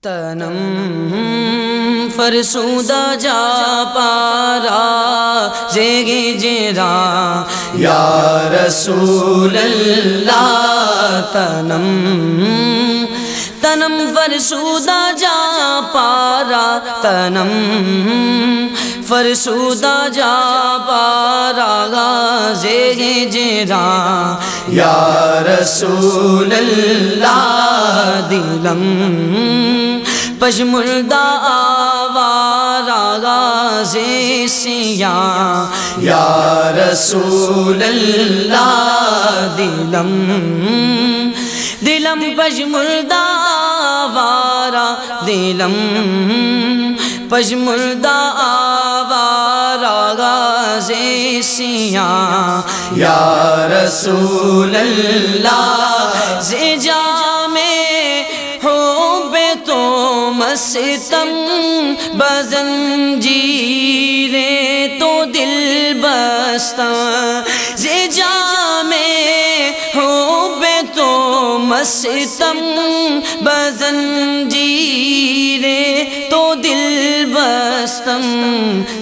تنم فرسودہ جا پارا زیگی جرا یا رسول اللہ تنم فرسودہ جا پارا تنم فرسودہ جا پارا زیگی جرا یا رسول اللہ دلم پشمردہ آوارہ غازی سیاں یا رسول اللہ دلم پشمردہ آوارہ دلم پشمردہ آوارہ غازی سیاں یا رسول اللہ زجا ستم بزنجیریں تو دل بستہ زجا میں ہو بے تو مستم بزنجیریں تو دل بستم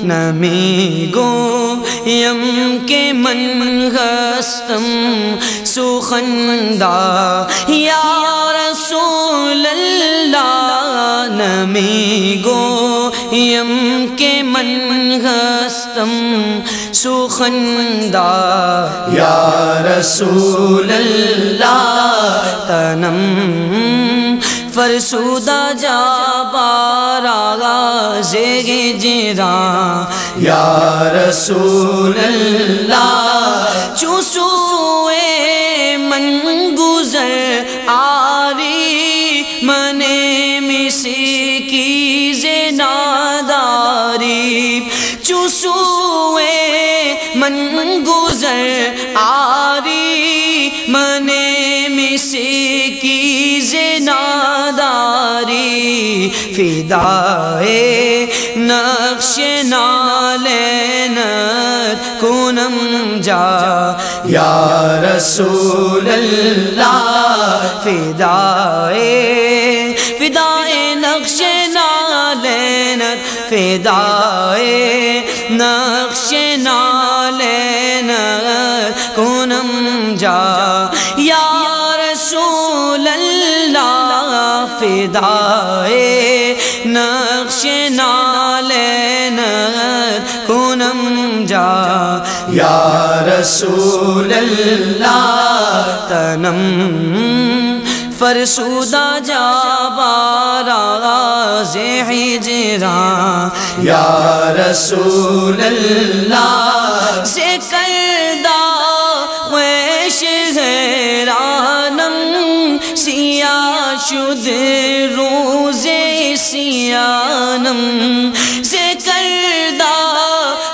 نمی گویم کے من غستم سخندہ یا رسول اللہ نمی گویم کے من غستم سخندہ یا رسول اللہ تنم فرسودہ جا پارا زیگی جرا یا رسول اللہ چوسوئے من گزر آری منے مسی کی زناداری چوسوئے من گزر آری منے مسی کی زناداری فدائے نقش نالینت کنم جا یا رسول اللہ فدائے نقش نالینت فدائے نقش نالینت کنم جا یا رسول اللہ فدائے نقش نالینت کنم جا یا رسول اللہ تنم فرسودہ جا پارا زیحی جرا یا رسول اللہ سے کردہ خویش غیرانم سیاہ شد روز سیانم سے کردہ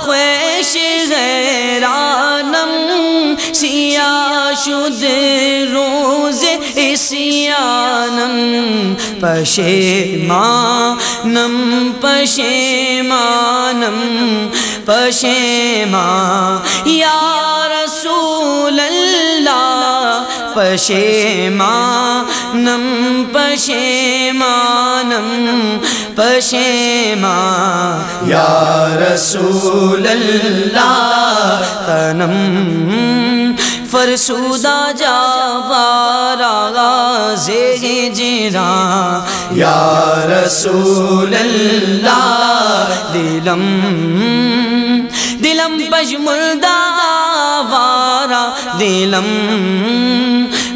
خویش غیرانم سیاہ شد روز سیانم پشیمانم یا رسول اللہ پشیمانم یا رسول اللہ تنم فرسودہ جا پارا زیگی جرا یا رسول اللہ دلم پشمردہ آوارہ دلم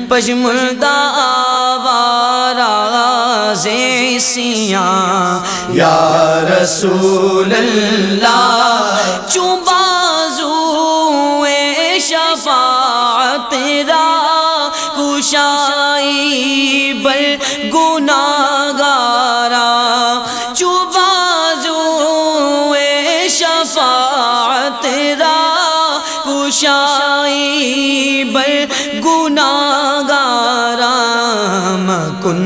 پشمردہ آوارہ زی سیاں یا رسول اللہ چون بازوئے شفاعت را کشائی بر گناہگارا چون بازوئے شفاعت را کشائی بر گناہگارا مکن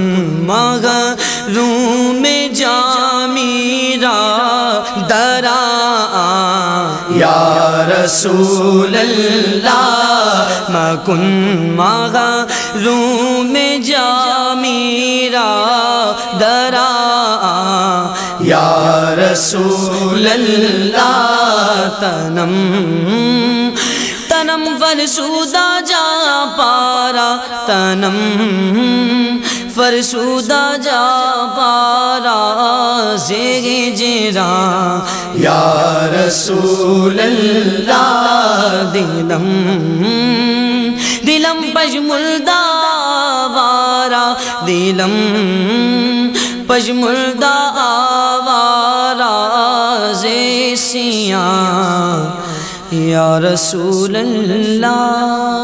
مغروم جامیرا درا یا رسول اللہ مکن محروم جا میرا درا یا رسول اللہ تنم تنم فرسودہ جا پارا تنم فرسودہ جا پارا زیر جرا یا رسول اللہ دلم دلم پشمردہ آوارا دلم پشمردہ آوارا زیسیاں یا رسول اللہ